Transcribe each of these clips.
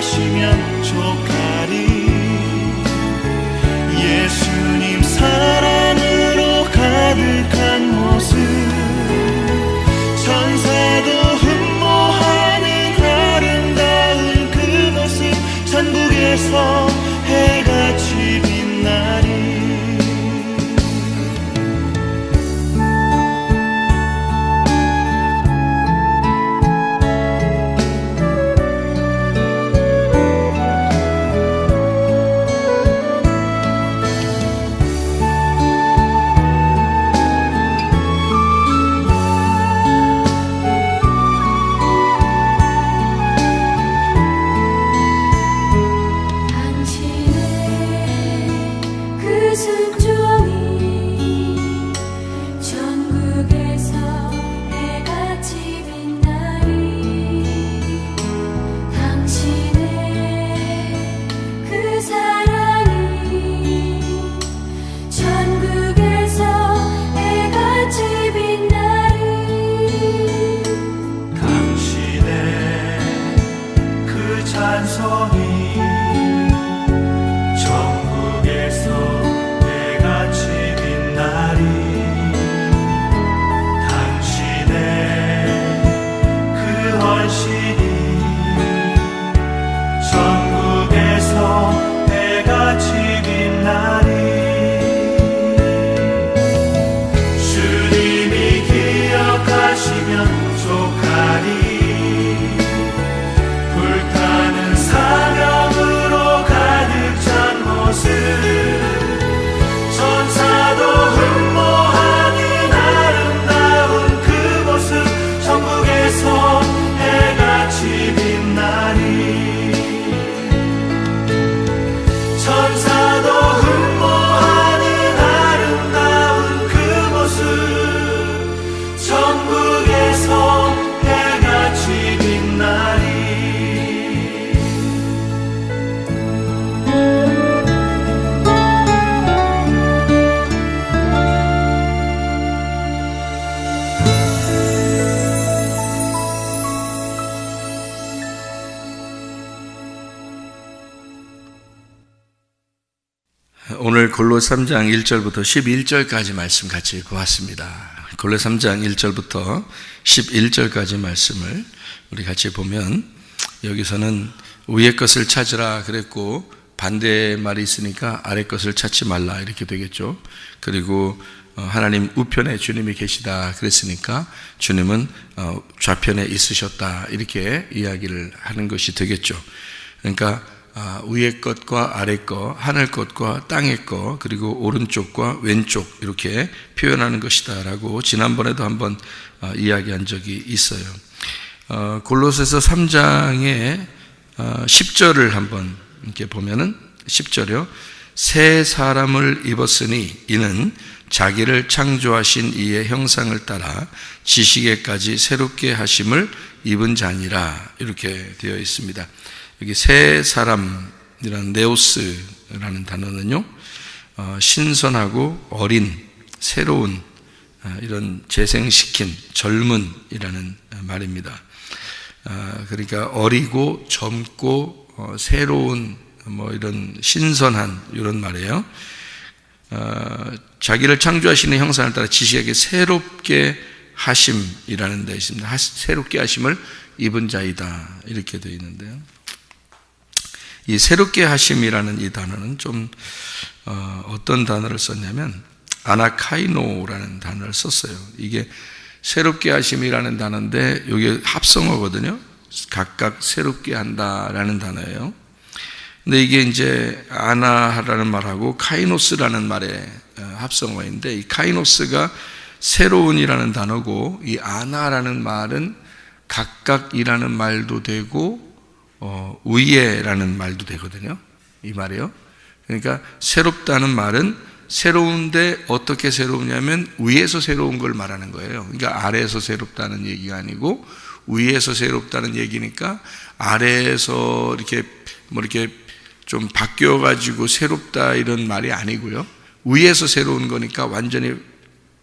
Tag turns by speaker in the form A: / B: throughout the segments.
A: 기억하시면 족하리. 예수님 사랑으로 가득한 모습, 천사도 흠모하는 아름다운 그 모습, 천국에서 해같이 빛나리.
B: 오늘 골로새 3장 1절부터 11절까지 말씀 같이 보았습니다. 골로새 3장 1절부터 11절까지 말씀을 우리 같이 보면, 여기서는 위의 것을 찾으라 그랬고 반대 말이 있으니까 아래 것을 찾지 말라 이렇게 되겠죠. 그리고 하나님 우편에 주님이 계시다 그랬으니까 주님은 좌편에 있으셨다 이렇게 이야기를 하는 것이 되겠죠. 그러니까 위의 것과 아래 것, 하늘 것과 땅의 것, 그리고 오른쪽과 왼쪽 이렇게 표현하는 것이다 라고 지난번에도 한번 이야기한 적이 있어요. 골로새서 3장의 10절을 한번 이렇게 보면은 10절이요. 새 사람을 입었으니 이는 자기를 창조하신 이의 형상을 따라 지식에까지 새롭게 하심을 입은 자니라 이렇게 되어 있습니다. 여기 새 사람이라는 네오스라는 단어는요, 신선하고 어린, 새로운, 이런 재생시킨, 젊은이라는 말입니다. 그러니까 어리고 젊고 새로운 이런 신선한 이런 말이에요. 자기를 창조하시는 형상을 따라 지식에게 새롭게 하심이라는 데 있습니다. 새롭게 하심을 입은 자이다 이렇게 되어 있는데요. 이 새롭게 하심이라는 이 단어는 좀 어떤 단어를 썼냐면 아나카이노라는 단어를 썼어요. 이게 새롭게 하심이라는 단어인데 이게 합성어거든요. 각각 새롭게 한다라는 단어예요. 근데 이게 이제 아나라는 말하고 카이노스라는 말의 합성어인데, 이 카이노스가 새로운이라는 단어고 이 아나라는 말은 각각이라는 말도 되고 위에라는 말도 되거든요. 이 말이요. 그러니까 새롭다는 말은 새로운데 어떻게 새로우냐면 위에서 새로운 걸 말하는 거예요. 그러니까 아래에서 새롭다는 얘기가 아니고 위에서 새롭다는 얘기니까 아래에서 이렇게 이렇게 좀 바뀌어 가지고 새롭다 이런 말이 아니고요. 위에서 새로운 거니까 완전히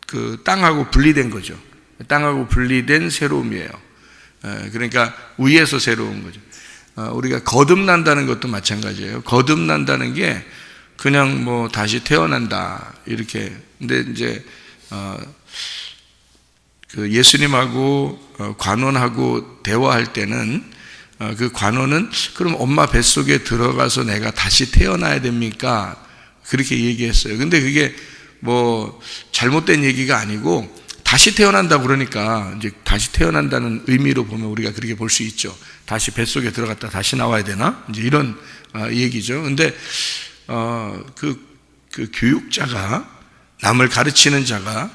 B: 그 땅하고 분리된 거죠. 땅하고 분리된 새로움이에요. 그러니까 위에서 새로운 거죠. 우리가 거듭난다는 것도 마찬가지예요. 거듭난다는 게 그냥 뭐 다시 태어난다 이렇게. 근데 이제 그 예수님하고 관원하고 대화할 때는 그 관원은 그럼 엄마 뱃속에 들어가서 내가 다시 태어나야 됩니까? 그렇게 얘기했어요. 근데 그게 뭐 잘못된 얘기가 아니고 다시 태어난다 그러니까 이제 다시 태어난다는 의미로 보면 우리가 그렇게 볼 수 있죠. 다시 뱃속에 들어갔다 다시 나와야 되나? 이제 이런 얘기죠. 근데 그 교육자가, 남을 가르치는 자가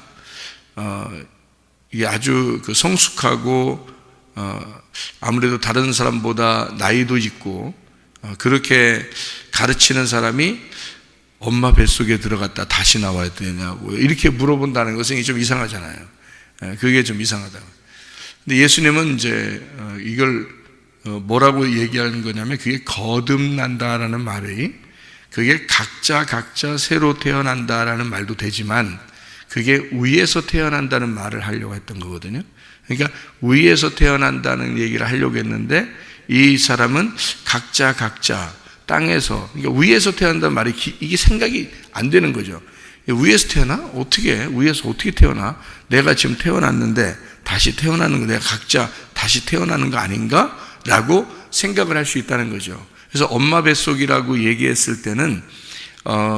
B: 이게 아주 그 성숙하고 아무래도 다른 사람보다 나이도 있고 그렇게 가르치는 사람이 엄마 뱃속에 들어갔다 다시 나와야 되냐고 이렇게 물어본다는 것은 좀 이상하잖아요. 그게 좀 이상하다. 근데 예수님은 이제 이걸 뭐라고 얘기하는 거냐면 그게 거듭난다라는 말이, 그게 각자 새로 태어난다라는 말도 되지만 그게 위에서 태어난다는 말을 하려고 했던 거거든요. 그러니까 위에서 태어난다는 얘기를 하려고 했는데 이 사람은 각자 땅에서, 그러니까 위에서 태어난다는 말이 이게 생각이 안 되는 거죠. 위에서 태어나? 위에서 어떻게 태어나? 내가 지금 태어났는데 다시 태어나는 거, 내가 각자 다시 태어나는 거 아닌가? 라고 생각을 할 수 있다는 거죠. 그래서 엄마 뱃속이라고 얘기했을 때는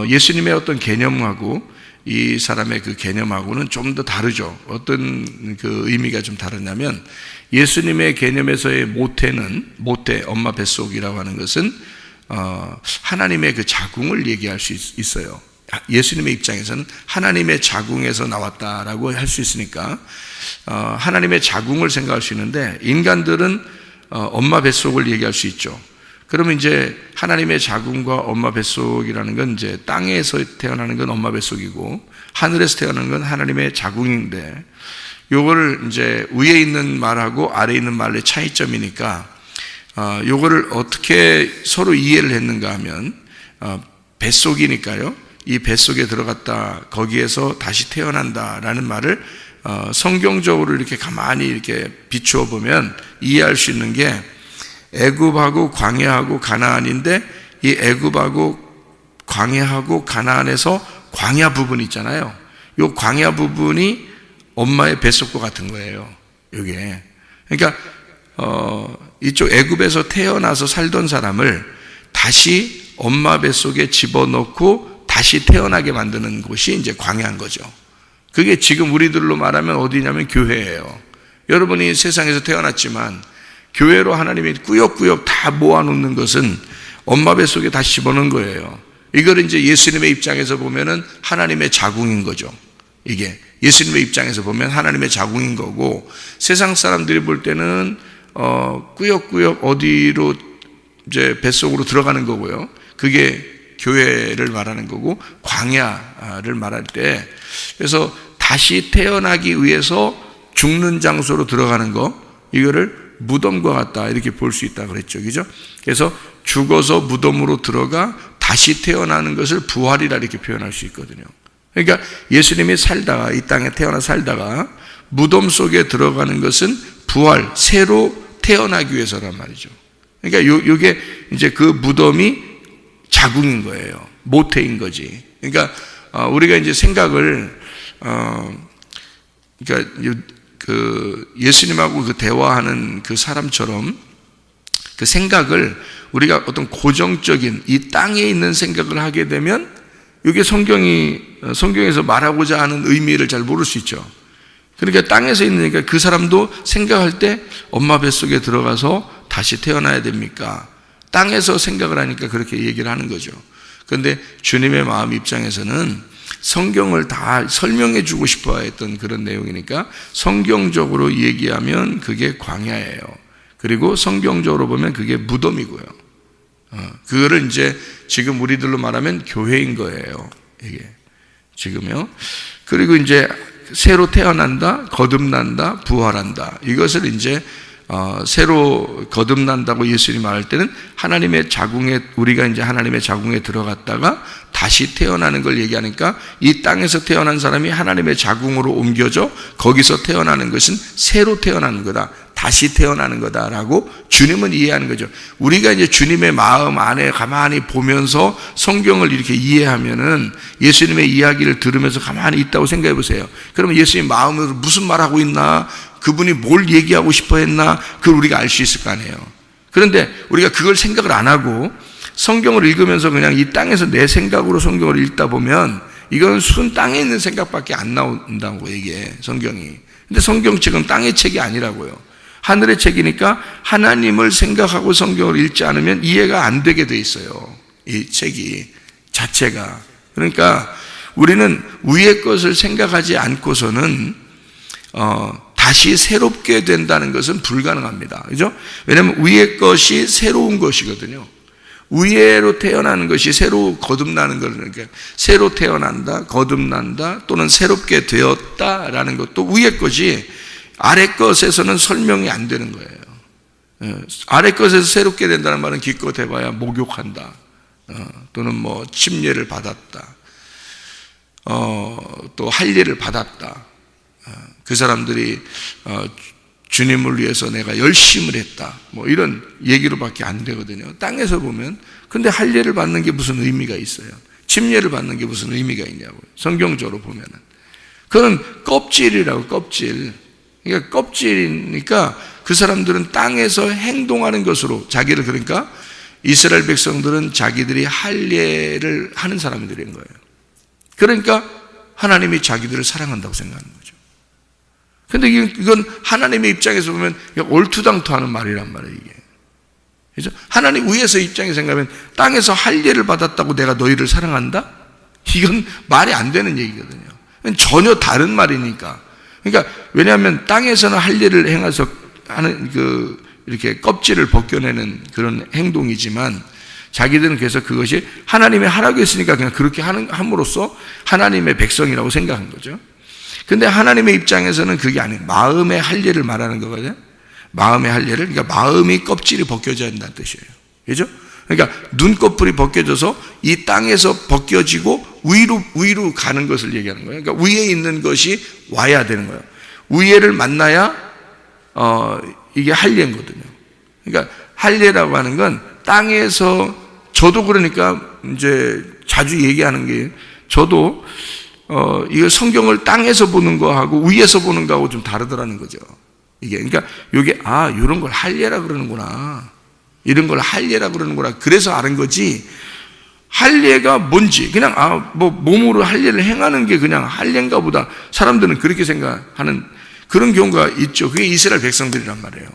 B: 예수님의 어떤 개념하고 이 사람의 그 개념하고는 좀 더 다르죠. 어떤 그 의미가 좀 다르냐면 예수님의 개념에서의 모태 엄마 뱃속이라고 하는 것은 하나님의 그 자궁을 얘기할 수 있어요. 예수님의 입장에서는 하나님의 자궁에서 나왔다라고 할 수 있으니까 하나님의 자궁을 생각할 수 있는데, 인간들은 엄마 뱃속을 얘기할 수 있죠. 그러면 이제 하나님의 자궁과 엄마 뱃속이라는 건 이제 땅에서 태어나는 건 엄마 뱃속이고 하늘에서 태어나는 건 하나님의 자궁인데, 요거를 이제 위에 있는 말하고 아래에 있는 말의 차이점이니까 요거를 어떻게 서로 이해를 했는가 하면 뱃속이니까요. 이 뱃속에 들어갔다 거기에서 다시 태어난다라는 말을 성경적으로 이렇게 가만히 이렇게 비추어 보면 이해할 수 있는 게, 애굽하고 광야하고 가나안인데 이 애굽하고 광야하고 가나안에서 광야 부분이 있잖아요. 이 광야 부분이 엄마의 뱃속과 같은 거예요. 이게 그러니까 이쪽 애굽에서 태어나서 살던 사람을 다시 엄마 뱃속에 집어넣고 다시 태어나게 만드는 곳이 이제 광야인 거죠. 그게 지금 우리들로 말하면 어디냐면 교회예요. 여러분이 세상에서 태어났지만 교회로 하나님이 꾸역꾸역 다 모아놓는 것은 엄마 뱃속에 다시 집어넣은 거예요. 이걸 이제 예수님의 입장에서 보면은 하나님의 자궁인 거죠. 이게 예수님의 입장에서 보면 하나님의 자궁인 거고, 세상 사람들이 볼 때는 꾸역꾸역 어디로 이제 뱃속으로 들어가는 거고요. 그게 교회를 말하는 거고, 광야를 말할 때, 그래서 다시 태어나기 위해서 죽는 장소로 들어가는 거, 이거를 무덤과 같다 이렇게 볼 수 있다 그랬죠. 그죠? 그래서 죽어서 무덤으로 들어가 다시 태어나는 것을 부활이라 이렇게 표현할 수 있거든요. 그러니까 예수님이 살다가, 이 땅에 태어나 살다가 무덤 속에 들어가는 것은 부활, 새로 태어나기 위해서란 말이죠. 그러니까 요게 이제 그 무덤이 자궁인 거예요. 모태인 거지. 그러니까 우리가 이제 생각을 그러니까 그 예수님하고 그 대화하는 그 사람처럼 그 생각을 우리가 어떤 고정적인 이 땅에 있는 생각을 하게 되면 이게 성경에서 말하고자 하는 의미를 잘 모를 수 있죠. 그러니까 땅에서 있으니까 그 사람도 생각할 때 엄마 뱃속에 들어가서 다시 태어나야 됩니까? 땅에서 생각을 하니까 그렇게 얘기를 하는 거죠. 그런데 주님의 마음 입장에서는 성경을 다 설명해 주고 싶어 했던 그런 내용이니까 성경적으로 얘기하면 그게 광야예요. 그리고 성경적으로 보면 그게 무덤이고요. 그거를 이제 지금 우리들로 말하면 교회인 거예요. 이게 지금요. 그리고 이제 새로 태어난다, 거듭난다, 부활한다. 이것을 이제 새로 거듭난다고 예수님이 말할 때는 하나님의 자궁에, 우리가 이제 하나님의 자궁에 들어갔다가 다시 태어나는 걸 얘기하니까 이 땅에서 태어난 사람이 하나님의 자궁으로 옮겨져 거기서 태어나는 것은 새로 태어나는 거다. 다시 태어나는 거다라고 주님은 이해하는 거죠. 우리가 이제 주님의 마음 안에 가만히 보면서 성경을 이렇게 이해하면은 예수님의 이야기를 들으면서 가만히 있다고 생각해 보세요. 그러면 예수님 마음으로 무슨 말하고 있나, 그분이 뭘 얘기하고 싶어 했나, 그걸 우리가 알 수 있을 거 아니에요. 그런데 우리가 그걸 생각을 안 하고 성경을 읽으면서 그냥 이 땅에서 내 생각으로 성경을 읽다 보면 이건 순 땅에 있는 생각밖에 안 나온다고 얘기해, 성경이. 근데 성경책은 땅의 책이 아니라고요. 하늘의 책이니까 하나님을 생각하고 성경을 읽지 않으면 이해가 안 되게 돼 있어요. 이 책이 자체가. 그러니까 우리는 위의 것을 생각하지 않고서는 다시 새롭게 된다는 것은 불가능합니다. 그죠? 왜냐하면 위의 것이 새로운 것이거든요. 위에로 태어나는 것이 새로 거듭나는 걸, 그러니까 새로 태어난다, 거듭난다, 또는 새롭게 되었다라는 것도 위의 것이 아래 것에서는 설명이 안 되는 거예요. 아래 것에서 새롭게 된다는 말은 기껏 해봐야 목욕한다, 또는 뭐 침례를 받았다, 또 할례를 받았다. 그 사람들이 주님을 위해서 내가 열심을 했다, 뭐 이런 얘기로밖에 안 되거든요. 땅에서 보면. 근데 할례를 받는 게 무슨 의미가 있어요? 침례를 받는 게 무슨 의미가 있냐고요. 성경적으로 보면은 그건 껍질이라고, 껍질. 그러니까 껍질이니까 그 사람들은 땅에서 행동하는 것으로 자기를, 그러니까 이스라엘 백성들은 자기들이 할례를 하는 사람들인 거예요. 그러니까 하나님이 자기들을 사랑한다고 생각하는 거죠. 근데 이건 하나님의 입장에서 보면 얼토당토하는 말이란 말이에요, 이게. 그죠? 하나님 위에서 입장에서 생각하면 땅에서 할례를 받았다고 내가 너희를 사랑한다? 이건 말이 안 되는 얘기거든요. 전혀 다른 말이니까. 그러니까 왜냐하면 땅에서는 할례를 행해서 하는 이렇게 껍질을 벗겨내는 그런 행동이지만 자기들은 그래서 그것이 하나님이 하라고 했으니까 그냥 그렇게 함으로써 하나님의 백성이라고 생각한 거죠. 근데 하나님의 입장에서는 그게 아니에요. 마음의 할례를 말하는 거거든요. 마음의 할례를, 그러니까 마음이 껍질이 벗겨져야 한다는 뜻이에요. 그죠? 그러니까 눈꺼풀이 벗겨져서 이 땅에서 벗겨지고 위로 가는 것을 얘기하는 거예요. 그러니까 위에 있는 것이 와야 되는 거예요. 위에를 만나야 이게 할례거든요. 그러니까 할례라고 하는 건 땅에서, 저도 그러니까 이제 자주 얘기하는 게, 저도 이거 성경을 땅에서 보는 거하고 위에서 보는 거하고 좀 다르더라는 거죠. 이게, 그러니까 이게 이런 걸 할례라 그러는구나, 이런 걸 할례라 그러는구나, 그래서 아는 거지. 할례가 뭔지 그냥 뭐 몸으로 할례를 행하는 게 그냥 할례인가 보다, 사람들은 그렇게 생각하는 그런 경우가 있죠. 그게 이스라엘 백성들이란 말이에요.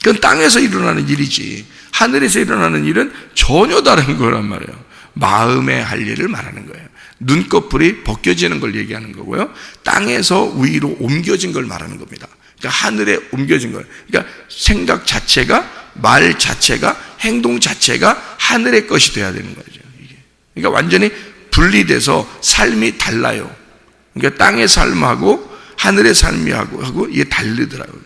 B: 그건 땅에서 일어나는 일이지 하늘에서 일어나는 일은 전혀 다른 거란 말이에요. 마음의 할례를 말하는 거예요. 눈꺼풀이 벗겨지는 걸 얘기하는 거고요, 땅에서 위로 옮겨진 걸 말하는 겁니다. 그러니까 하늘에 옮겨진 거예요. 그러니까 생각 자체가, 말 자체가, 행동 자체가 하늘의 것이 돼야 되는 거죠. 이게. 그러니까 완전히 분리돼서 삶이 달라요. 그러니까 땅의 삶하고 하늘의 삶하고 이게 다르더라고요.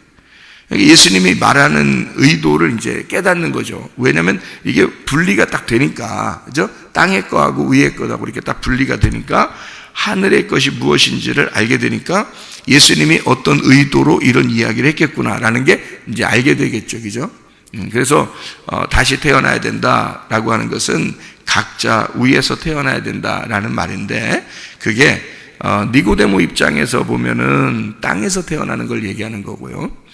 B: 예수님이 말하는 의도를 이제 깨닫는 거죠. 왜냐하면 이게 분리가 딱 되니까, 그죠? 땅의 거하고 위의 거하고 이렇게 딱 분리가 되니까 하늘의 것이 무엇인지를 알게 되니까 예수님이 어떤 의도로 이런 이야기를 했겠구나라는 게 이제 알게 되겠죠, 그죠? 그래서 다시 태어나야 된다라고 하는 것은 각자 위에서 태어나야 된다라는 말인데, 그게 니고데모 입장에서 보면은 땅에서 태어나는 걸 얘기하는 거고요.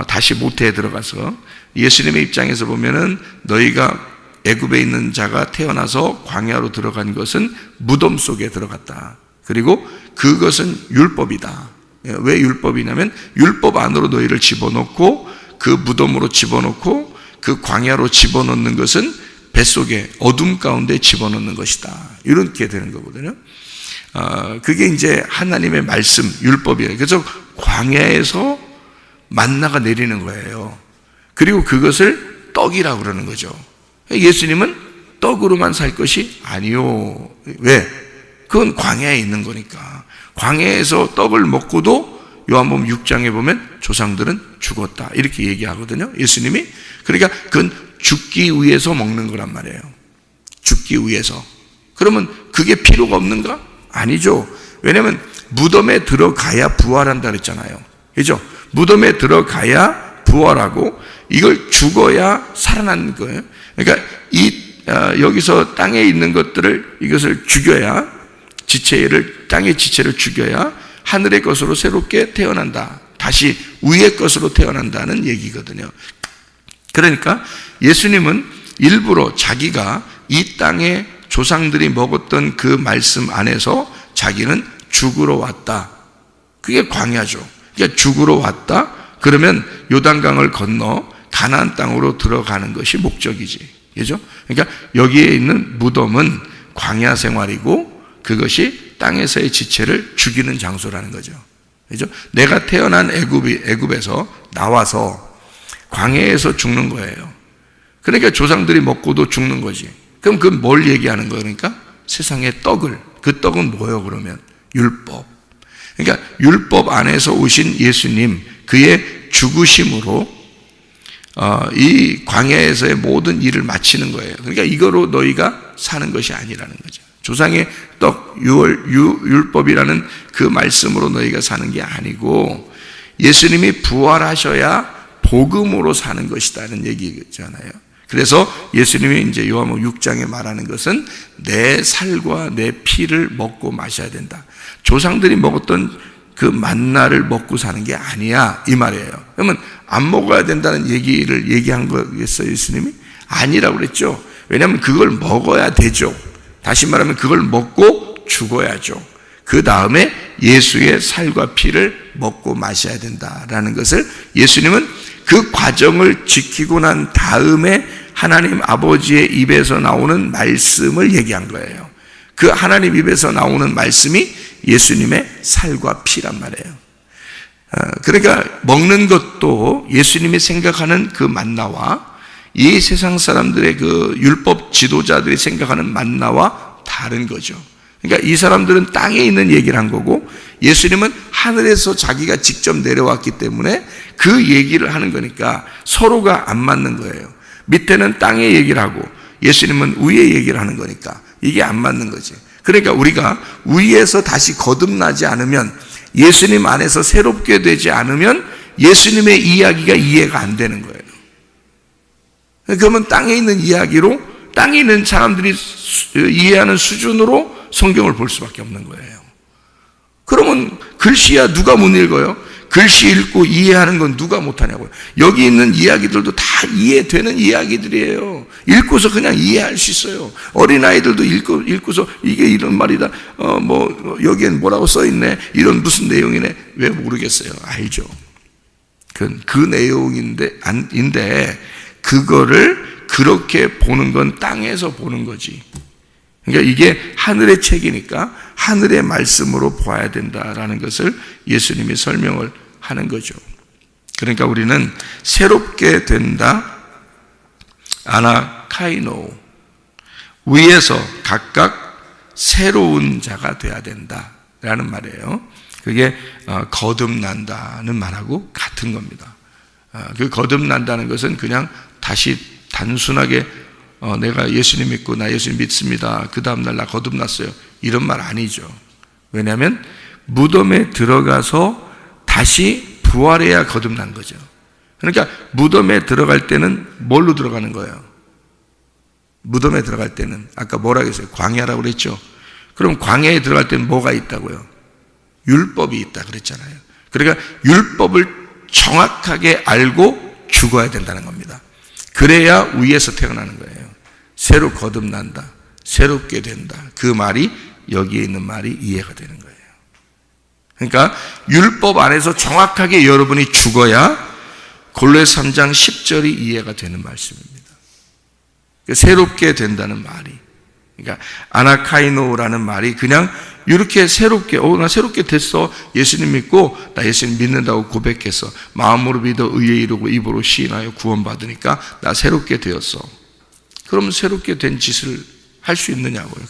B: 다시 모태에 들어가서 예수님의 입장에서 보면은 너희가 애굽에 있는 자가 태어나서 광야로 들어간 것은 무덤 속에 들어갔다. 그리고 그것은 율법이다. 왜 율법이냐면 율법 안으로 너희를 집어넣고 그 무덤으로 집어넣고 그 광야로 집어넣는 것은 뱃속에 어둠 가운데 집어넣는 것이다. 이렇게 되는 거거든요. 그게 이제 하나님의 말씀, 율법이에요. 그래서 광야에서 만나가 내리는 거예요. 그리고 그것을 떡이라고 그러는 거죠. 예수님은 떡으로만 살 것이 아니요. 왜? 그건 광야에 있는 거니까. 광야에서 떡을 먹고도 요한복음 6장에 보면 조상들은 죽었다, 이렇게 얘기하거든요, 예수님이. 그러니까 그건 죽기 위해서 먹는 거란 말이에요. 죽기 위해서. 그러면 그게 필요가 없는가? 아니죠. 왜냐하면 무덤에 들어가야 부활한다 그랬잖아요. 그죠? 무덤에 들어가야 부활하고 이걸 죽어야 살아나는 거예요. 그러니까 여기서 땅에 있는 것들을 이것을 죽여야 땅의 지체를 죽여야 하늘의 것으로 새롭게 태어난다. 다시 위의 것으로 태어난다는 얘기거든요. 그러니까 예수님은 일부러 자기가 이 땅에 조상들이 먹었던 그 말씀 안에서 자기는 죽으러 왔다. 그게 광야죠. 그러니까 죽으러 왔다. 그러면 요단강을 건너 가나안 땅으로 들어가는 것이 목적이지. 그죠? 그러니까 여기에 있는 무덤은 광야 생활이고 그것이 땅에서의 지체를 죽이는 장소라는 거죠. 그죠? 내가 태어난 애굽에서 나와서 광야에서 죽는 거예요. 그러니까 조상들이 먹고도 죽는 거지. 그럼 그건 뭘 얘기하는 거예요? 그러니까 세상의 떡을. 그 떡은 뭐예요, 그러면? 율법. 그러니까 율법 안에서 오신 예수님, 그의 죽으심으로 이 광야에서의 모든 일을 마치는 거예요. 그러니까 이거로 너희가 사는 것이 아니라는 거죠. 조상의 떡, 율법이라는 그 말씀으로 너희가 사는 게 아니고 예수님이 부활하셔야 복음으로 사는 것이다는 얘기잖아요. 그래서 예수님이 이제 요한복음 6장에 말하는 것은 내 살과 내 피를 먹고 마셔야 된다. 조상들이 먹었던 그 만나를 먹고 사는 게 아니야, 이 말이에요. 그러면 안 먹어야 된다는 얘기를 얘기한 거겠어요, 예수님이? 아니라고 그랬죠. 왜냐하면 그걸 먹어야 되죠. 다시 말하면 그걸 먹고 죽어야죠. 그 다음에 예수의 살과 피를 먹고 마셔야 된다라는 것을 예수님은 그 과정을 지키고 난 다음에 하나님 아버지의 입에서 나오는 말씀을 얘기한 거예요. 그 하나님 입에서 나오는 말씀이 예수님의 살과 피란 말이에요. 그러니까 먹는 것도 예수님이 생각하는 그 만나와 이 세상 사람들의 그 율법 지도자들이 생각하는 만나와 다른 거죠. 그러니까 이 사람들은 땅에 있는 얘기를 한 거고 예수님은 하늘에서 자기가 직접 내려왔기 때문에 그 얘기를 하는 거니까 서로가 안 맞는 거예요. 밑에는 땅의 얘기를 하고 예수님은 위의 얘기를 하는 거니까 이게 안 맞는 거지. 그러니까 우리가 위에서 다시 거듭나지 않으면, 예수님 안에서 새롭게 되지 않으면 예수님의 이야기가 이해가 안 되는 거예요. 그러면 땅에 있는 이야기로, 땅에 있는 사람들이 이해하는 수준으로 성경을 볼 수밖에 없는 거예요. 그러면 글씨야 누가 못 읽어요? 글씨 읽고 이해하는 건 누가 못하냐고요. 여기 있는 이야기들도 다 이해되는 이야기들이에요. 읽고서 그냥 이해할 수 있어요. 어린아이들도 읽고서 이게 이런 말이다. 여기엔 뭐라고 써있네. 이런 무슨 내용이네. 왜 모르겠어요? 알죠. 그 내용인데, 그거를 그렇게 보는 건 땅에서 보는 거지. 그러니까 이게 하늘의 책이니까 하늘의 말씀으로 보아야 된다라는 것을 예수님이 설명을 하는 거죠. 그러니까 우리는 새롭게 된다, 아나카이노, 위에서 각각 새로운 자가 돼야 된다라는 말이에요. 그게 거듭난다는 말하고 같은 겁니다. 그 거듭난다는 것은 그냥 다시 단순하게 내가 예수님 믿고 나 예수님 믿습니다. 그 다음날 나 거듭났어요. 이런 말 아니죠. 왜냐하면 무덤에 들어가서 다시 부활해야 거듭난 거죠. 그러니까 무덤에 들어갈 때는 뭘로 들어가는 거예요? 무덤에 들어갈 때는 아까 뭐라고 했어요? 광야라고 그랬죠. 그럼 광야에 들어갈 때는 뭐가 있다고요? 율법이 있다 그랬잖아요. 그러니까 율법을 정확하게 알고 죽어야 된다는 겁니다. 그래야 위에서 태어나는 거예요. 새로 거듭난다, 새롭게 된다. 그 말이 여기에 있는 말이 이해가 되는 거예요. 그러니까 율법 안에서 정확하게 여러분이 죽어야 골로새 3장 10절이 이해가 되는 말씀입니다. 새롭게 된다는 말이, 그러니까 아나카이노라는 말이 그냥 이렇게 새롭게, 나 새롭게 됐어. 예수님 믿고 나 예수님 믿는다고 고백해서 마음으로 믿어 의에 이르고 입으로 시인하여 구원받으니까 나 새롭게 되었어. 그러면 새롭게 된 짓을 할 수 있느냐고요.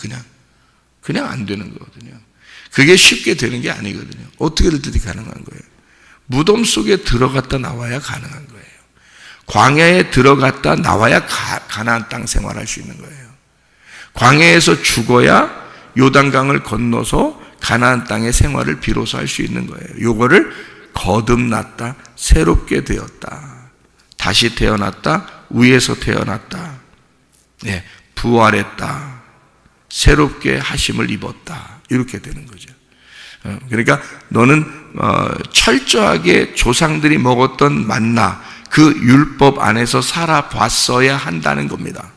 B: 그냥 안 되는 거거든요. 그게 쉽게 되는 게 아니거든요. 어떻게든지 가능한 거예요. 무덤 속에 들어갔다 나와야 가능한 거예요. 광야에 들어갔다 나와야 가나안 땅 생활할 수 있는 거예요. 광야에서 죽어야 요단강을 건너서 가나안 땅의 생활을 비로소 할 수 있는 거예요. 요거를 거듭났다, 새롭게 되었다. 다시 태어났다, 위에서 태어났다, 네, 부활했다, 새롭게 하심을 입었다, 이렇게 되는 거죠. 그러니까 너는 철저하게 조상들이 먹었던 만나, 그 율법 안에서 살아봤어야 한다는 겁니다.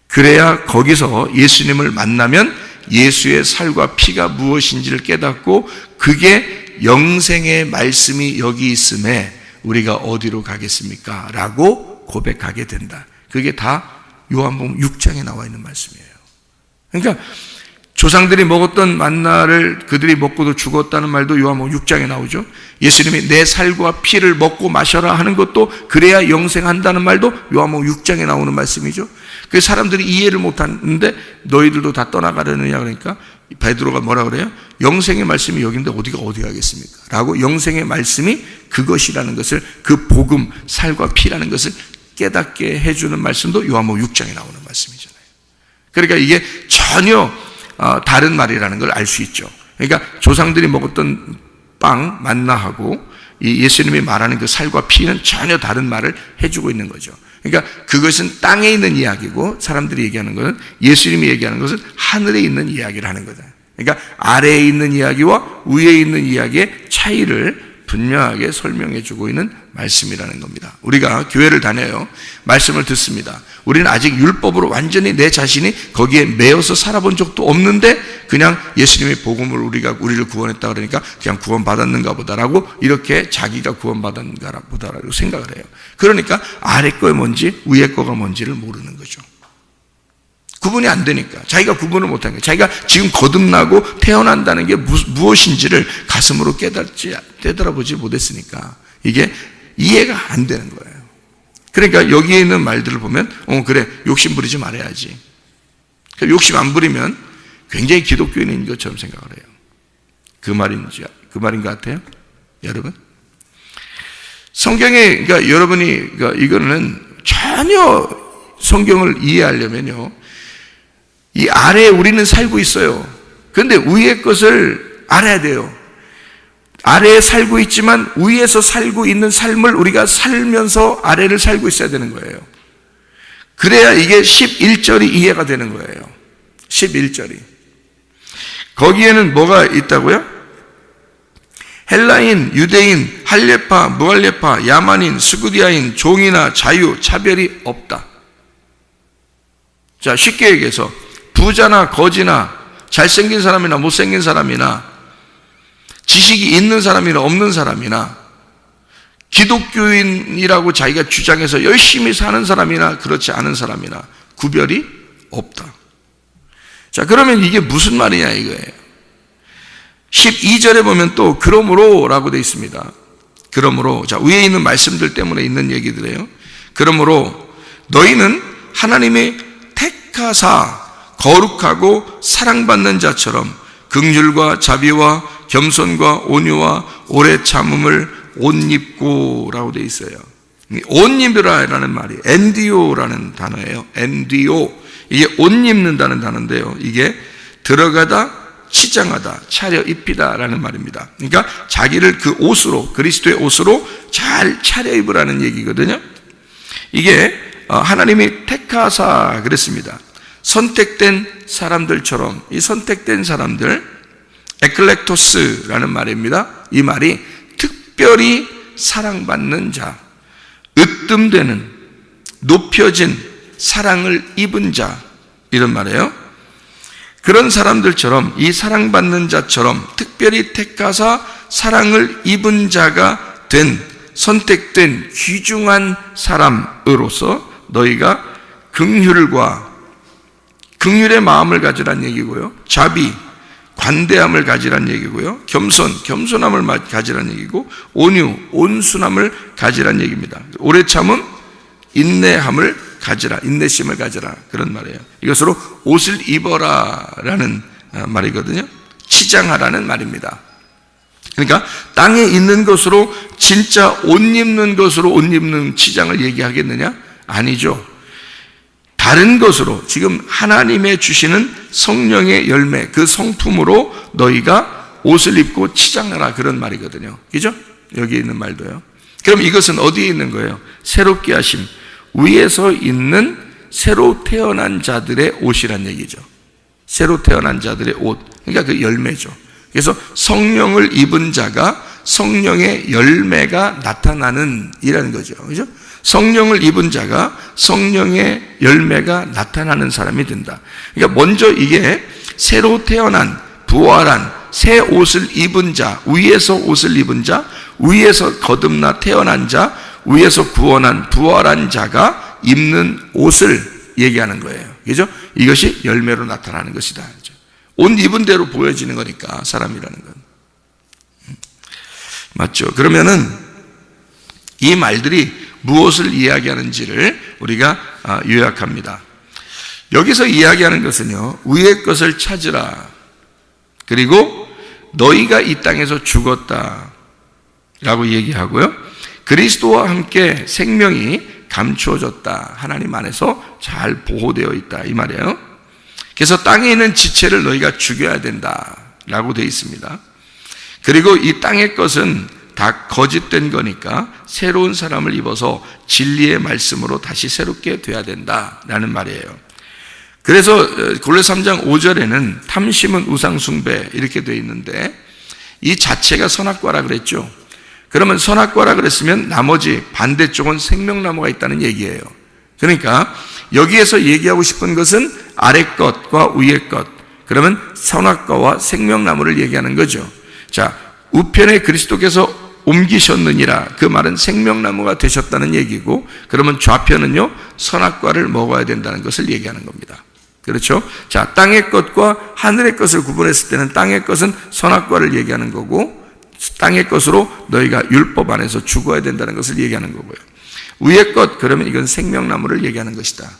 B: 그래야 거기서 예수님을 만나면 예수의 살과 피가 무엇인지를 깨닫고 그게 영생의 말씀이 여기 있음에 우리가 어디로 가겠습니까? 라고 고백하게 된다. 그게 다 요한복음 6장에 나와 있는 말씀이에요. 그러니까 조상들이 먹었던 만나를 그들이 먹고도 죽었다는 말도 요한복음 6장에 나오죠. 예수님이 내 살과 피를 먹고 마셔라 하는 것도 그래야 영생한다는 말도 요한복음 6장에 나오는 말씀이죠. 그 사람들이 이해를 못하는데 너희들도 다 떠나가려느냐 그러니까 베드로가 뭐라 그래요? 영생의 말씀이 여기인데 어디가 어디 가겠습니까? 라고 영생의 말씀이 그것이라는 것을, 그 복음, 살과 피라는 것을 깨닫게 해주는 말씀도 요한복음 6장에 나오는 말씀이잖아요. 그러니까 이게 전혀 다른 말이라는 걸 알 수 있죠. 그러니까 조상들이 먹었던 빵, 만나하고 이 예수님이 말하는 그 살과 피는 전혀 다른 말을 해주고 있는 거죠. 그러니까 그것은 땅에 있는 이야기고 사람들이 얘기하는 것은, 예수님이 얘기하는 것은 하늘에 있는 이야기를 하는 거다. 그러니까 아래에 있는 이야기와 위에 있는 이야기의 차이를 분명하게 설명해 주고 있는 말씀이라는 겁니다. 우리가 교회를 다녀요. 말씀을 듣습니다. 우리는 아직 율법으로 완전히 내 자신이 거기에 매여서 살아본 적도 없는데 그냥 예수님의 복음을 우리를 구원했다 그러니까 그냥 구원받았는가 보다라고 이렇게 자기가 구원받았는가 보다라고 생각을 해요. 그러니까 아래 거가 뭔지 위에 거가 뭔지를 모르는 거죠. 구분이 안 되니까, 자기가 구분을 못하니까, 자기가 지금 거듭나고 태어난다는 게 무엇인지를 가슴으로 깨달아보지 못했으니까 이게 이해가 안 되는 거예요. 그러니까 여기에 있는 말들을 보면 그래, 욕심 부리지 말아야지. 욕심 안 부리면 굉장히 기독교인인 것처럼 생각을 해요. 그 말인 것 같아요, 여러분? 성경에, 그러니까 여러분이, 그러니까 이거는 전혀 성경을 이해하려면요, 이 아래에 우리는 살고 있어요. 그런데 위의 것을 알아야 돼요. 아래에 살고 있지만 위에서 살고 있는 삶을 우리가 살면서 아래를 살고 있어야 되는 거예요. 그래야 이게 11절이 이해가 되는 거예요. 11절이. 거기에는 뭐가 있다고요? 헬라인, 유대인, 할례파, 무할례파, 야만인, 스구디아인, 종이나 자유, 차별이 없다. 자, 쉽게 얘기해서 부자나 거지나 잘생긴 사람이나 못생긴 사람이나 지식이 있는 사람이나 없는 사람이나 기독교인이라고 자기가 주장해서 열심히 사는 사람이나 그렇지 않은 사람이나 구별이 없다. 자, 그러면 이게 무슨 말이냐 이거예요. 12절에 보면 또 그러므로 라고 되어 있습니다. 그러므로, 자, 위에 있는 말씀들 때문에 있는 얘기들이에요. 그러므로 너희는 하나님의 택하사 거룩하고 사랑받는 자처럼 긍휼과 자비와 겸손과 온유와 오래 참음을 옷 입고 라고 되어 있어요. 옷 입으라라는 말이 엔디오라는 단어예요. 엔디오. 이게 옷 입는다는 단어인데요, 이게 들어가다, 치장하다, 차려입히다 라는 말입니다. 그러니까 자기를 그 옷으로, 그리스도의 옷으로 잘 차려입으라는 얘기거든요. 이게 하나님이 택하사 그랬습니다. 선택된 사람들처럼, 이 선택된 사람들, 에클렉토스라는 말입니다. 이 말이 특별히 사랑받는 자, 으뜸되는, 높여진 사랑을 입은 자, 이런 말이에요. 그런 사람들처럼, 이 사랑받는 자처럼 특별히 택하사 사랑을 입은 자가 된, 선택된 귀중한 사람으로서 너희가 긍휼의 마음을 가지란 얘기고요, 자비, 관대함을 가지란 얘기고요, 겸손함을 가지란 얘기고, 온유, 온순함을 가지란 얘기입니다. 오래 참음, 인내함을 가지라, 인내심을 가지라, 그런 말이에요. 이것으로 옷을 입어라라는 말이거든요. 치장하라는 말입니다. 그러니까 땅에 있는 것으로, 진짜 옷 입는 것으로 옷 입는 치장을 얘기하겠느냐? 아니죠. 다른 것으로, 지금 하나님의 주시는 성령의 열매, 그 성품으로 너희가 옷을 입고 치장하라, 그런 말이거든요. 그죠? 여기 있는 말도요. 그럼 이것은 어디에 있는 거예요? 새롭게 하심, 위에서 있는 새로 태어난 자들의 옷이란 얘기죠. 새로 태어난 자들의 옷, 그러니까 그 열매죠. 그래서 성령을 입은 자가 성령의 열매가 나타나는 이라는 거죠. 그죠? 성령을 입은 자가 성령의 열매가 나타나는 사람이 된다. 그러니까 먼저 이게 새로 태어난, 부활한, 새 옷을 입은 자, 위에서 옷을 입은 자, 위에서 거듭나 태어난 자, 위에서 구원한, 부활한 자가 입는 옷을 얘기하는 거예요. 그죠? 이것이 열매로 나타나는 것이다. 옷 입은 대로 보여지는 거니까, 사람이라는 건. 맞죠? 그러면은 이 말들이 무엇을 이야기하는지를 우리가 요약합니다. 여기서 이야기하는 것은요, 위의 것을 찾으라. 그리고 너희가 이 땅에서 죽었다 라고 얘기하고요, 그리스도와 함께 생명이 감추어졌다. 하나님 안에서 잘 보호되어 있다. 이 말이에요. 그래서 땅에 있는 지체를 너희가 죽여야 된다 라고 되어 있습니다. 그리고 이 땅의 것은 다 거짓된 거니까 새로운 사람을 입어서 진리의 말씀으로 다시 새롭게 돼야 된다라는 말이에요. 그래서 골로새 3장 5절에는 탐심은 우상숭배 이렇게 되어 있는데, 이 자체가 선악과라 그랬죠. 그러면 선악과라 그랬으면 나머지 반대쪽은 생명나무가 있다는 얘기예요. 그러니까 여기에서 얘기하고 싶은 것은 아래 것과 위의 것, 그러면 선악과와 생명나무를 얘기하는 거죠. 자, 우편에 그리스도께서 옮기셨느니라, 그 말은 생명나무가 되셨다는 얘기고, 그러면 좌편은요 선악과를 먹어야 된다는 것을 얘기하는 겁니다. 그렇죠? 자, 땅의 것과 하늘의 것을 구분했을 때는 땅의 것은 선악과를 얘기하는 거고, 땅의 것으로 너희가 율법 안에서 죽어야 된다는 것을 얘기하는 거고요. 위의 것, 그러면 이건 생명나무를 얘기하는 것이다.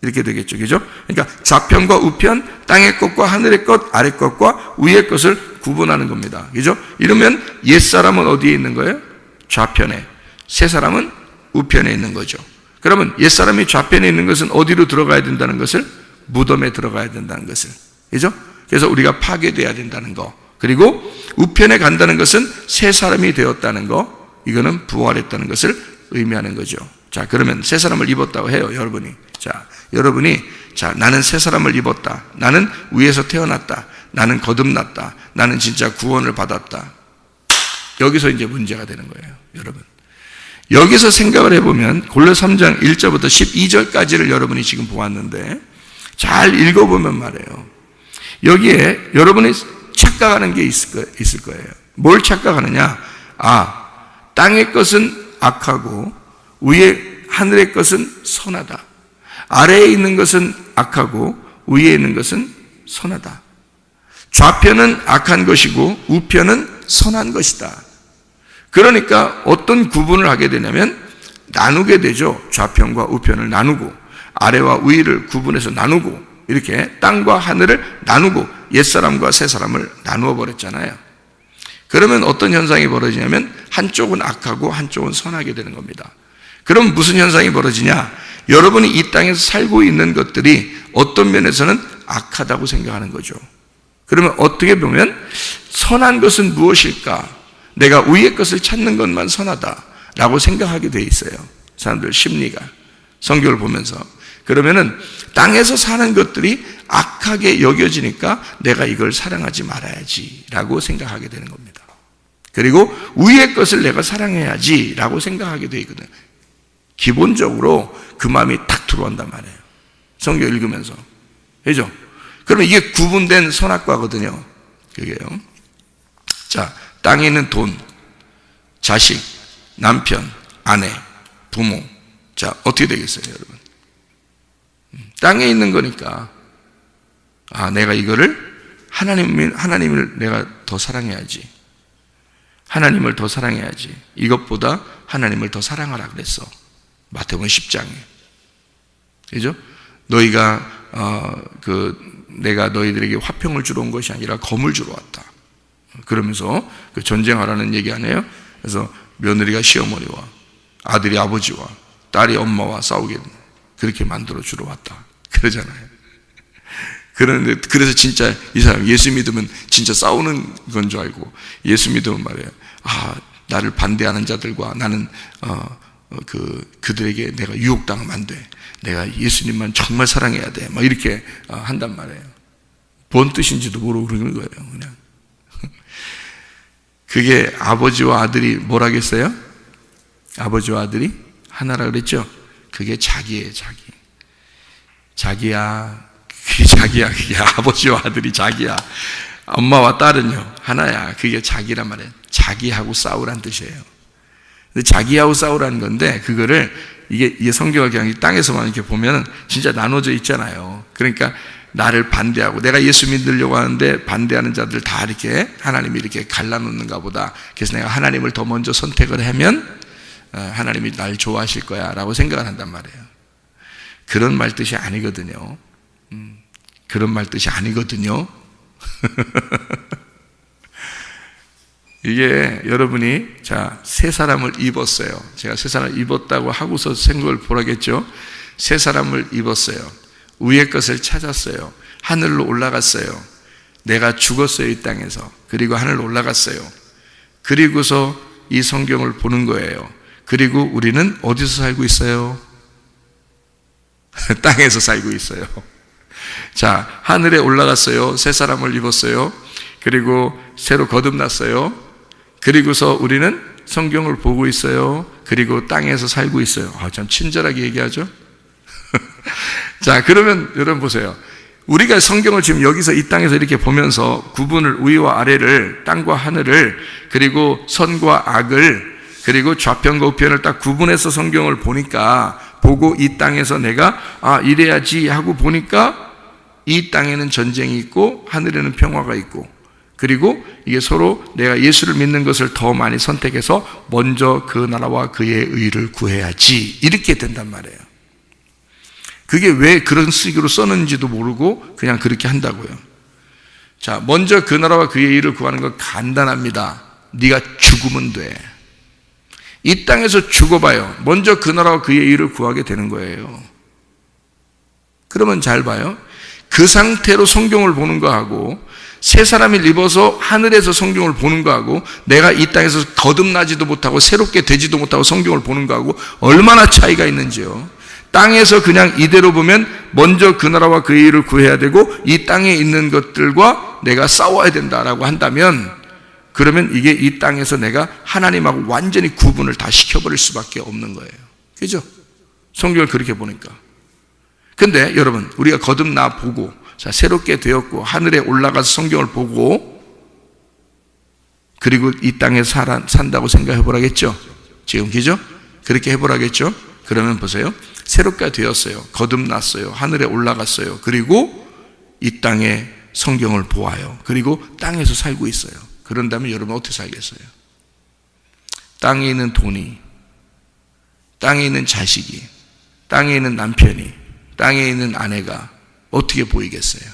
B: 이렇게 되겠죠. 그죠? 그러니까 좌편과 우편, 땅의 것과 하늘의 것, 아래 것과 위의 것을 구분하는 겁니다. 그죠? 이러면 옛사람은 어디에 있는 거예요? 좌편에. 새사람은 우편에 있는 거죠. 그러면 옛사람이 좌편에 있는 것은 어디로 들어가야 된다는 것을? 무덤에 들어가야 된다는 것을. 그죠? 그래서 우리가 파괴돼야 된다는 거. 그리고 우편에 간다는 것은 새 사람이 되었다는 거, 이거는 부활했다는 것을 의미하는 거죠. 자, 그러면 새 사람을 입었다고 해요, 여러분이. 자, 나는 새 사람을 입었다. 나는 위에서 태어났다. 나는 거듭났다. 나는 진짜 구원을 받았다. 여기서 이제 문제가 되는 거예요, 여러분. 여기서 생각을 해보면 골로새 3장 1절부터 12절까지를 여러분이 지금 보았는데, 잘 읽어보면 말이에요, 여기에 여러분이 착각하는 게 있을 거예요. 뭘 착각하느냐? 땅의 것은 악하고 위에 하늘의 것은 선하다. 아래에 있는 것은 악하고 위에 있는 것은 선하다. 좌편은 악한 것이고 우편은 선한 것이다. 그러니까 어떤 구분을 하게 되냐면 나누게 되죠. 좌편과 우편을 나누고 아래와 위를 구분해서 나누고, 이렇게 땅과 하늘을 나누고 옛사람과 새사람을 나누어 버렸잖아요. 그러면 어떤 현상이 벌어지냐면 한쪽은 악하고 한쪽은 선하게 되는 겁니다. 그럼 무슨 현상이 벌어지냐? 여러분이 이 땅에서 살고 있는 것들이 어떤 면에서는 악하다고 생각하는 거죠. 그러면 어떻게 보면 선한 것은 무엇일까? 내가 위의 것을 찾는 것만 선하다라고 생각하게 돼 있어요, 사람들 심리가, 성경을 보면서. 그러면은 땅에서 사는 것들이 악하게 여겨지니까 내가 이걸 사랑하지 말아야지 라고 생각하게 되는 겁니다. 그리고 위의 것을 내가 사랑해야지 라고 생각하게 되어 있거든요. 기본적으로 그 마음이 탁 들어온단 말이에요, 성경 읽으면서. 그죠? 그러면 이게 구분된 선악과거든요, 그게요. 자, 땅에 있는 돈, 자식, 남편, 아내, 부모. 자, 어떻게 되겠어요, 여러분? 땅에 있는 거니까, 내가 이거를 하나님을 내가 더 사랑해야지. 하나님을 더 사랑해야지. 이것보다 하나님을 더 사랑하라 그랬어, 마태복음 10장에. 그죠? 너희가 내가 너희들에게 화평을 주러 온 것이 아니라 검을 주러 왔다. 그러면서 그 전쟁하라는 얘기 아니에요? 그래서 며느리가 시어머니와 아들이 아버지와 딸이 엄마와 싸우게 그렇게 만들어 주러 왔다 그러잖아요. 그런데 그래서 진짜 이 사람 예수 믿으면 진짜 싸우는 건 줄 알고, 예수 믿으면 말이에요, 나를 반대하는 자들과 나는 그들에게 내가 유혹당하면 안 돼. 내가 예수님만 정말 사랑해야 돼. 막 이렇게 한단 말이에요. 뭔 뜻인지도 모르고 그러는 거예요. 그냥. 그게 아버지와 아들이 뭐라겠어요? 아버지와 아들이 하나라 그랬죠? 그게 자기예요, 자기. 자기야. 그게 자기야. 그게 아버지와 아들이 자기야. 엄마와 딸은요, 하나야. 그게 자기란 말이에요. 자기하고 싸우란 뜻이에요. 근데 자기하고 싸우라는 건데, 그거를, 이게 성경을 그냥 땅에서만 이렇게 보면 진짜 나눠져 있잖아요. 그러니까 나를 반대하고, 내가 예수 믿으려고 하는데 반대하는 자들 다 이렇게 하나님이 이렇게 갈라놓는가 보다. 그래서 내가 하나님을 더 먼저 선택을 하면 하나님이 날 좋아하실 거야 라고 생각을 한단 말이에요. 그런 말 뜻이 아니거든요. 그런 말 뜻이 아니거든요. 이게 여러분이 새 사람을 입었어요. 제가 새 사람을 입었다고 하고서 생각을 보라겠죠. 새 사람을 입었어요. 위의 것을 찾았어요. 하늘로 올라갔어요. 내가 죽었어요, 이 땅에서. 그리고 하늘로 올라갔어요. 그리고서 이 성경을 보는 거예요. 그리고 우리는 어디서 살고 있어요? 땅에서 살고 있어요. 자, 하늘에 올라갔어요. 새 사람을 입었어요. 그리고 새로 거듭났어요. 그리고서 우리는 성경을 보고 있어요. 그리고 땅에서 살고 있어요. 참 친절하게 얘기하죠. 자, 그러면 여러분 보세요. 우리가 성경을 지금 여기서 이 땅에서 이렇게 보면서 구분을, 위와 아래를, 땅과 하늘을, 그리고 선과 악을, 그리고 좌편과 우편을 딱 구분해서 성경을 보고 이 땅에서 내가 이래야지 하고 보니까 이 땅에는 전쟁이 있고 하늘에는 평화가 있고, 그리고 이게 서로 내가 예수를 믿는 것을 더 많이 선택해서 먼저 그 나라와 그의 의를 구해야지, 이렇게 된단 말이에요. 그게 왜 그런 식으로 썼는지도 모르고 그냥 그렇게 한다고요. 자, 먼저 그 나라와 그의 의를 구하는 건 간단합니다. 네가 죽으면 돼. 이 땅에서 죽어봐요. 먼저 그 나라와 그의 의를 구하게 되는 거예요. 그러면 잘 봐요. 그 상태로 성경을 보는 거하고 새 사람을 입어서 하늘에서 성경을 보는 거하고 내가 이 땅에서 거듭나지도 못하고 새롭게 되지도 못하고 성경을 보는 거하고 얼마나 차이가 있는지요. 땅에서 그냥 이대로 보면 먼저 그 나라와 그의 의를 구해야 되고 이 땅에 있는 것들과 내가 싸워야 된다라고 한다면, 그러면 이게 이 땅에서 내가 하나님하고 완전히 구분을 다 시켜버릴 수밖에 없는 거예요. 그죠? 성경을 그렇게 보니까. 근데 여러분, 우리가 거듭나 보고 새롭게 되었고 하늘에 올라가서 성경을 보고 그리고 이 땅에 산다고 생각해 보라겠죠? 지금 그죠? 그렇게 해보라겠죠? 그러면 보세요. 새롭게 되었어요. 거듭났어요. 하늘에 올라갔어요. 그리고 이 땅에 성경을 보아요. 그리고 땅에서 살고 있어요. 그런다면 여러분 어떻게 살겠어요? 땅에 있는 돈이, 땅에 있는 자식이, 땅에 있는 남편이, 땅에 있는 아내가 어떻게 보이겠어요?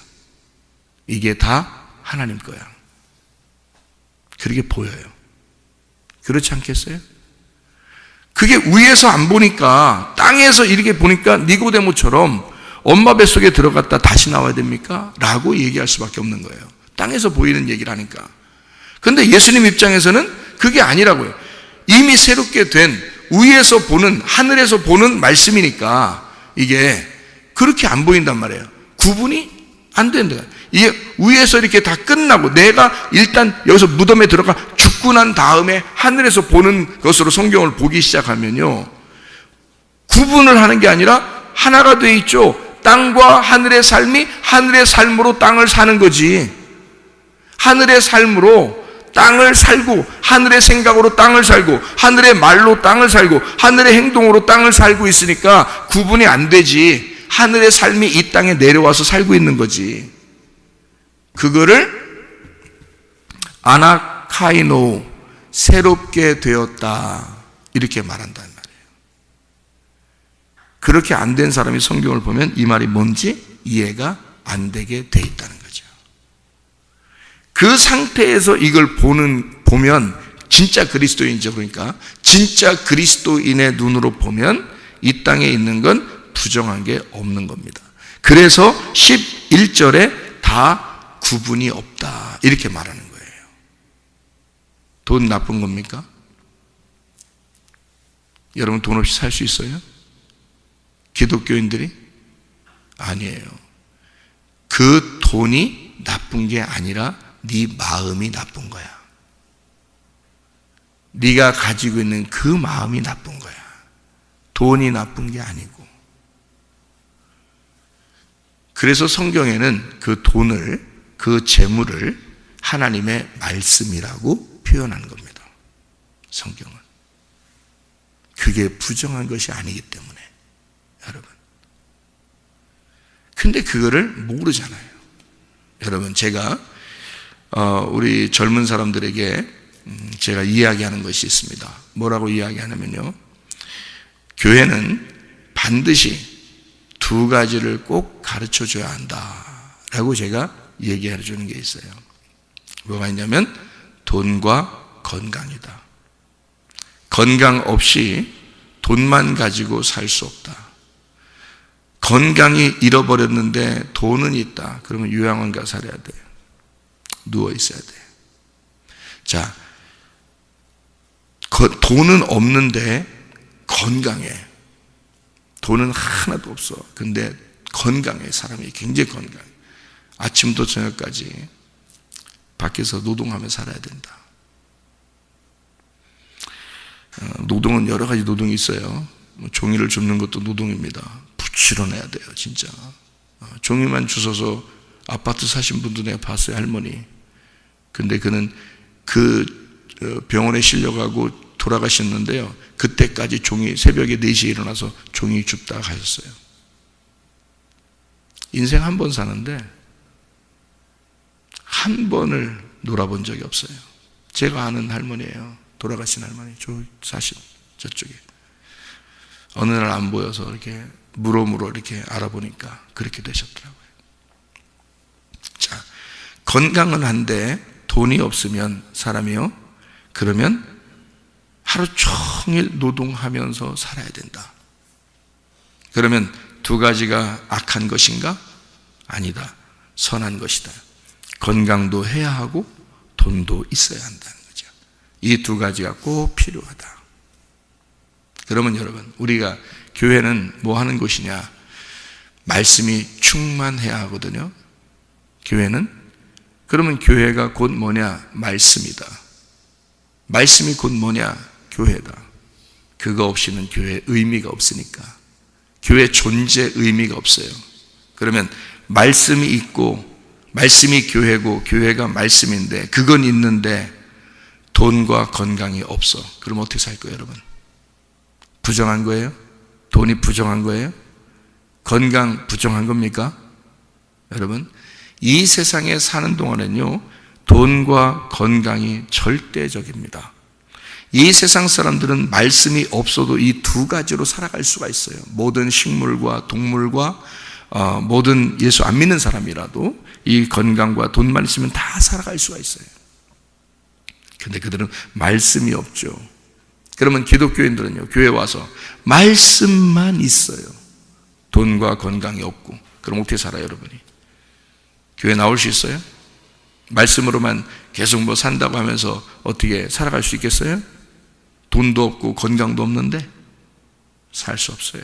B: 이게 다 하나님 거야. 그렇게 보여요. 그렇지 않겠어요? 그게 위에서 안 보니까, 땅에서 이렇게 보니까 니고데모처럼 엄마 뱃속에 들어갔다 다시 나와야 됩니까? 라고 얘기할 수밖에 없는 거예요. 땅에서 보이는 얘기를 하니까. 근데 예수님 입장에서는 그게 아니라고요. 이미 새롭게 된 위에서 보는, 하늘에서 보는 말씀이니까 이게 그렇게 안 보인단 말이에요. 구분이 안 된다. 이게 위에서 이렇게 다 끝나고 내가 일단 여기서 무덤에 들어가 죽고 난 다음에 하늘에서 보는 것으로 성경을 보기 시작하면요, 구분을 하는 게 아니라 하나가 돼 있죠. 땅과 하늘의 삶이 하늘의 삶으로 땅을 사는 거지. 하늘의 삶으로 땅을 살고, 하늘의 생각으로 땅을 살고, 하늘의 말로 땅을 살고, 하늘의 행동으로 땅을 살고 있으니까 구분이 안 되지. 하늘의 삶이 이 땅에 내려와서 살고 있는 거지. 그거를 아나카이노, 새롭게 되었다, 이렇게 말한다는 말이에요. 그렇게 안 된 사람이 성경을 보면 이 말이 뭔지 이해가 안 되게 돼 있다는 거죠. 그 상태에서 이걸 보면 진짜 그리스도인이죠. 그러니까 진짜 그리스도인의 눈으로 보면 이 땅에 있는 건 부정한 게 없는 겁니다. 그래서 11절에 다 구분이 없다, 이렇게 말하는 거예요. 돈 나쁜 겁니까? 여러분 돈 없이 살 수 있어요? 기독교인들이? 아니에요. 그 돈이 나쁜 게 아니라 네 마음이 나쁜 거야. 네가 가지고 있는 그 마음이 나쁜 거야. 돈이 나쁜 게 아니고. 그래서 성경에는 그 돈을, 그 재물을 하나님의 말씀이라고 표현한 겁니다. 성경은. 그게 부정한 것이 아니기 때문에, 여러분. 근데 그거를 모르잖아요. 여러분, 제가 우리 젊은 사람들에게 제가 이야기하는 것이 있습니다. 뭐라고 이야기하냐면요, 교회는 반드시 두 가지를 꼭 가르쳐 줘야 한다라고 제가 얘기해 주는 게 있어요. 뭐가 있냐면 돈과 건강이다. 건강 없이 돈만 가지고 살 수 없다. 건강이 잃어버렸는데 돈은 있다. 그러면 요양원 가서 살아야 돼요. 누워 있어야 돼요. 자, 돈은 없는데 건강해. 돈은 하나도 없어. 근데 건강해. 사람이 굉장히 건강해. 아침부터 저녁까지 밖에서 노동하며 살아야 된다. 노동은 여러 가지 노동이 있어요. 종이를 줍는 것도 노동입니다. 부지런해야 돼요, 진짜. 종이만 주워서 아파트 사신 분도 내가 봤어요, 할머니. 근데 그는 그 병원에 실려가고 돌아가셨는데요, 그때까지 종이, 새벽에 4시에 일어나서 종이 줍다가 가셨어요. 인생 한 번 사는데 한 번을 놀아본 적이 없어요. 제가 아는 할머니예요. 돌아가신 할머니, 저쪽에. 어느 날 안 보여서 이렇게 물어물어 이렇게 알아보니까 그렇게 되셨더라고요. 자, 건강은 한데 돈이 없으면 사람이요, 그러면 하루 종일 노동하면서 살아야 된다. 그러면 두 가지가 악한 것인가? 아니다. 선한 것이다. 건강도 해야 하고 돈도 있어야 한다는 거죠. 이 두 가지가 꼭 필요하다. 그러면 여러분, 우리가 교회는 뭐 하는 곳이냐? 말씀이 충만해야 하거든요. 교회는. 그러면 교회가 곧 뭐냐? 말씀이다. 말씀이 곧 뭐냐? 교회다. 그거 없이는 교회의 의미가 없으니까. 교회 존재 의미가 없어요. 그러면 말씀이 있고, 말씀이 교회고 교회가 말씀인데, 그건 있는데 돈과 건강이 없어. 그럼 어떻게 살 거예요, 여러분? 부정한 거예요? 돈이 부정한 거예요? 건강 부정한 겁니까? 여러분, 이 세상에 사는 동안은요, 돈과 건강이 절대적입니다. 이 세상 사람들은 말씀이 없어도 이 두 가지로 살아갈 수가 있어요. 모든 식물과 동물과 모든 예수 안 믿는 사람이라도 이 건강과 돈만 있으면 다 살아갈 수가 있어요. 근데 그들은 말씀이 없죠. 그러면 기독교인들은요, 교회 와서 말씀만 있어요. 돈과 건강이 없고. 그럼 어떻게 살아요, 여러분이? 교회 나올 수 있어요? 말씀으로만 계속 뭐 산다고 하면서 어떻게 살아갈 수 있겠어요? 돈도 없고 건강도 없는데 살 수 없어요.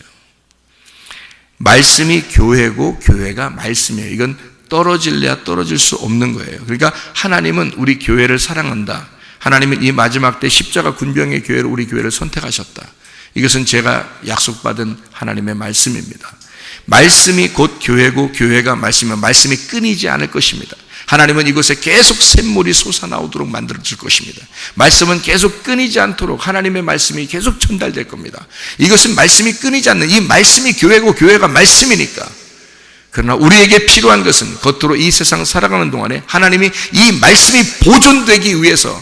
B: 말씀이 교회고 교회가 말씀이에요. 이건 떨어질래야 떨어질 수 없는 거예요. 그러니까 하나님은 우리 교회를 사랑한다. 하나님은 이 마지막 때 십자가 군병의 교회로 우리 교회를 선택하셨다. 이것은 제가 약속받은 하나님의 말씀입니다. 말씀이 곧 교회고 교회가 말씀이면 말씀이 끊이지 않을 것입니다. 하나님은 이곳에 계속 샘물이 솟아나오도록 만들어줄 것입니다. 말씀은 계속 끊이지 않도록 하나님의 말씀이 계속 전달될 겁니다. 이것은 말씀이 끊이지 않는, 이 말씀이 교회고 교회가 말씀이니까. 그러나 우리에게 필요한 것은 겉으로 이 세상 살아가는 동안에 하나님이 이 말씀이 보존되기 위해서,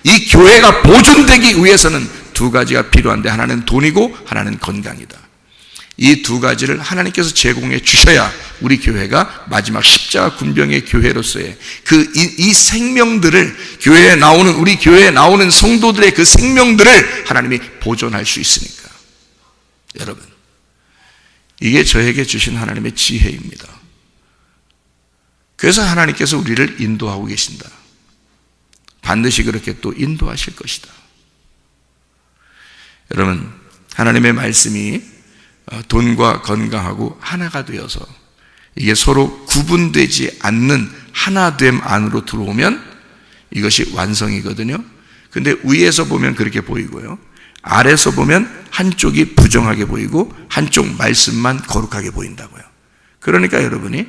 B: 이 교회가 보존되기 위해서는 두 가지가 필요한데, 하나는 돈이고 하나는 건강이다. 이 두 가지를 하나님께서 제공해 주셔야 우리 교회가 마지막 십자가 군병의 교회로서의 이 생명들을, 교회에 나오는, 우리 교회에 나오는 성도들의 그 생명들을 하나님이 보존할 수 있으니까. 여러분, 이게 저에게 주신 하나님의 지혜입니다. 그래서 하나님께서 우리를 인도하고 계신다. 반드시 그렇게 또 인도하실 것이다. 여러분, 하나님의 말씀이 돈과 건강하고 하나가 되어서 이게 서로 구분되지 않는 하나됨 안으로 들어오면 이것이 완성이거든요. 근데 위에서 보면 그렇게 보이고요, 아래에서 보면 한쪽이 부정하게 보이고 한쪽 말씀만 거룩하게 보인다고요. 그러니까 여러분이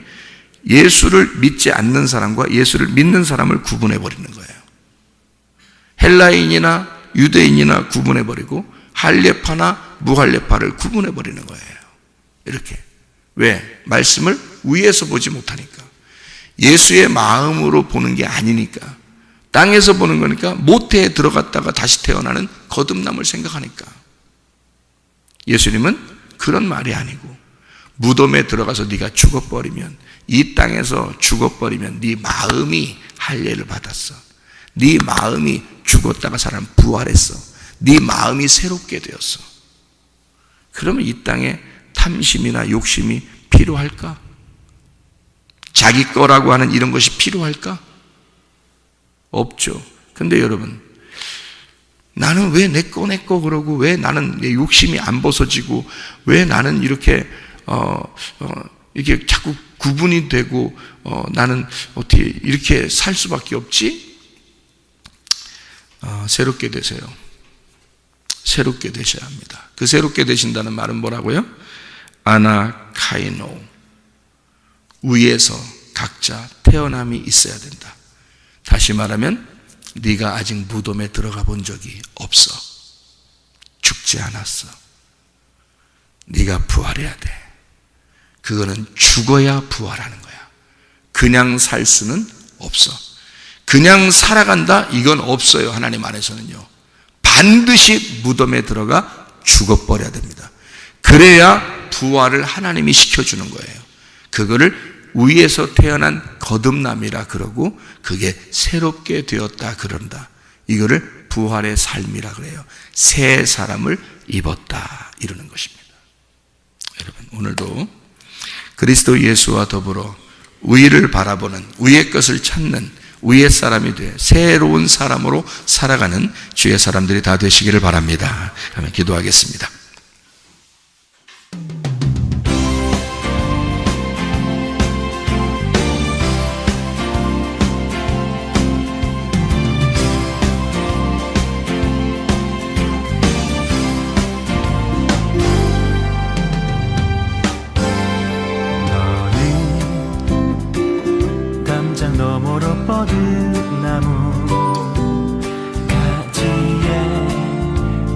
B: 예수를 믿지 않는 사람과 예수를 믿는 사람을 구분해 버리는 거예요. 헬라인이나 유대인이나 구분해 버리고 할례파나 무할례파를 구분해 버리는 거예요. 이렇게. 왜? 말씀을 위에서 보지 못하니까. 예수의 마음으로 보는 게 아니니까. 땅에서 보는 거니까 모태에 들어갔다가 다시 태어나는 거듭남을 생각하니까. 예수님은 그런 말이 아니고, 무덤에 들어가서 네가 죽어버리면, 이 땅에서 죽어버리면 네 마음이 할례를 받았어. 네 마음이 죽었다가 사람 부활했어. 네 마음이 새롭게 되었어. 그러면 이 땅에 탐심이나 욕심이 필요할까? 자기 거라고 하는 이런 것이 필요할까? 없죠. 근데 여러분, 나는 왜 내 거 그러고, 왜 나는 내 욕심이 안 벗어지고, 왜 나는 이렇게 이게 자꾸 구분이 되고, 나는 어떻게 이렇게 살 수밖에 없지? 새롭게 되세요. 새롭게 되셔야 합니다. 그 새롭게 되신다는 말은 뭐라고요? 아나카이노, 위에서 각자 태어남이 있어야 된다. 다시 말하면 네가 아직 무덤에 들어가 본 적이 없어. 죽지 않았어. 네가 부활해야 돼. 그거는 죽어야 부활하는 거야. 그냥 살 수는 없어. 그냥 살아간다? 이건 없어요. 하나님 안에서는요. 반드시 무덤에 들어가 죽어버려야 됩니다. 그래야 부활을 하나님이 시켜주는 거예요. 그거를 위에서 태어난 거듭남이라 그러고, 그게 새롭게 되었다 그런다. 이거를 부활의 삶이라 그래요. 새 사람을 입었다 이러는 것입니다. 여러분, 오늘도 그리스도 예수와 더불어 위를 바라보는, 위의 것을 찾는 위의 사람이 돼 새로운 사람으로 살아가는 주의 사람들이 다 되시기를 바랍니다. 그러면 기도하겠습니다.
A: 너머로 뻗은 나무 가지에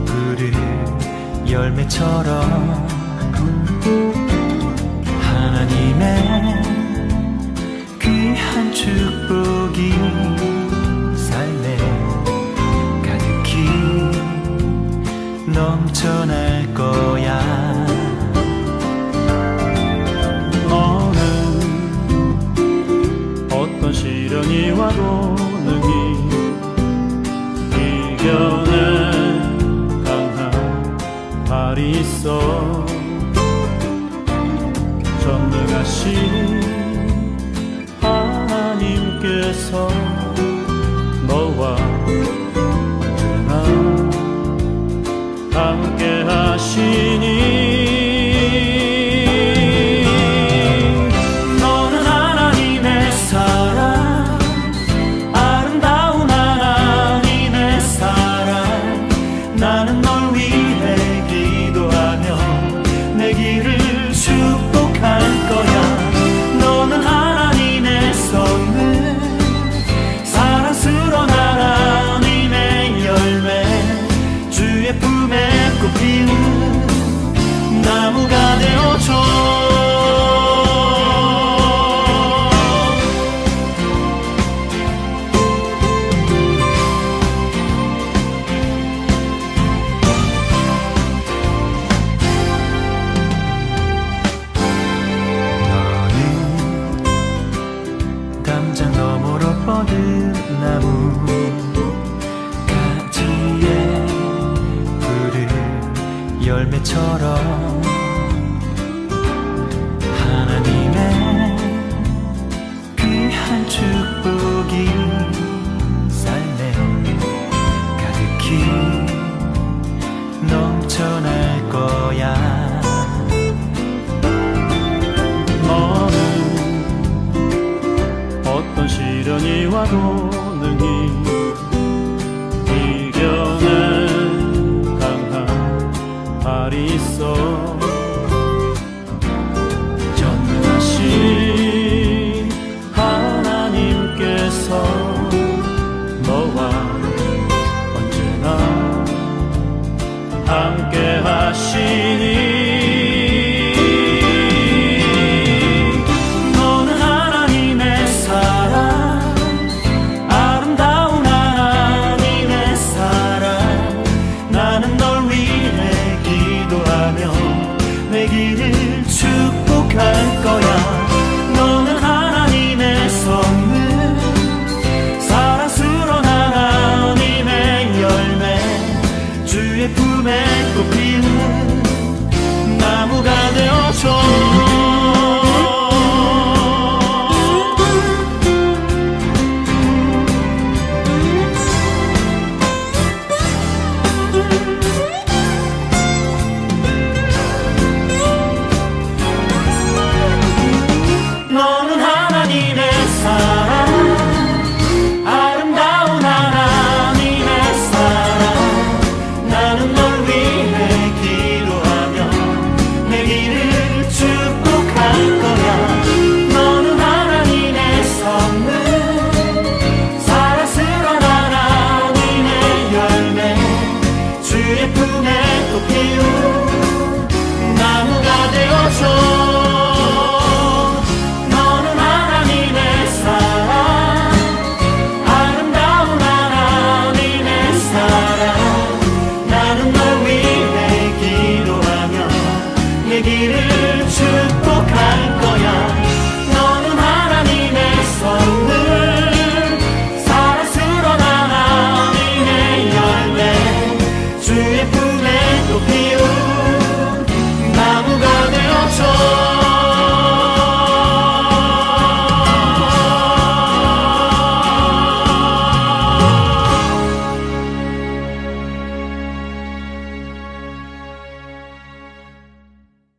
A: 푸른 열매처럼 하나님의 귀한 축복이 삶에 가득히 넘쳐날 거야. 어떤 시련이 와도 능히 이겨낼 강한 발이 있어. 와도 능히 이겨낸 강한 발이 있어 전능하신 하나님께서 너와 언제나 함께 하시니 너는 하나님의 사랑 아름다운 하나님의 사랑 나는 널 위해 기도하며 내 길을 축복할 거야 너는 하나님의 선물 사랑스러운 하나님의 열매 주의 품에 꽃피는 나무가 되어줘